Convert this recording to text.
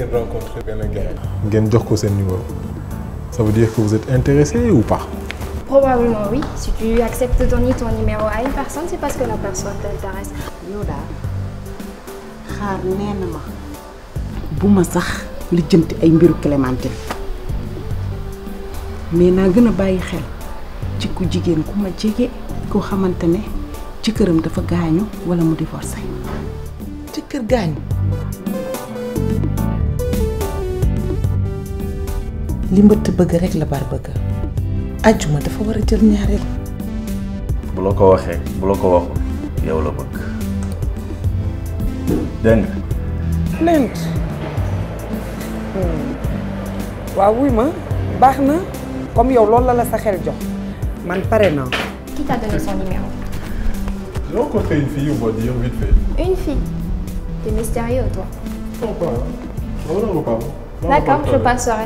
ngeen rencontré benn gars ngeen jox ko seen numéro ça veut dire que vous êtes intéressé ou pas? Probablement oui. Si tu acceptes de donner ton numéro à une personne, c'est parce que la personne t'intéresse. yow daal xaar nee na ma bu ma sax lijjanti ay mbiru Clémentine mais naa gën a bàyyi xel ci ku jigéen ku ma jege koo xamante ne ci këram dafa gaañu wala mu divorcé. ci kër gaañu li mbëtt bëgg rek la bar bëgg ajjuma dafa war a jël ñaareel. bu la ko waxee bu la ko waxul yow la bëgg dégg nga. plainte waaw wuy ma baax na comme yow loolu la sa xel jox man pare naa. Qui t'a donné son numéro? J'ai rencontré une fille, on va dire, vite fait. Une fille. T'es mystérieux, toi. Non, pas. Non, pas. D'accord, je passerai.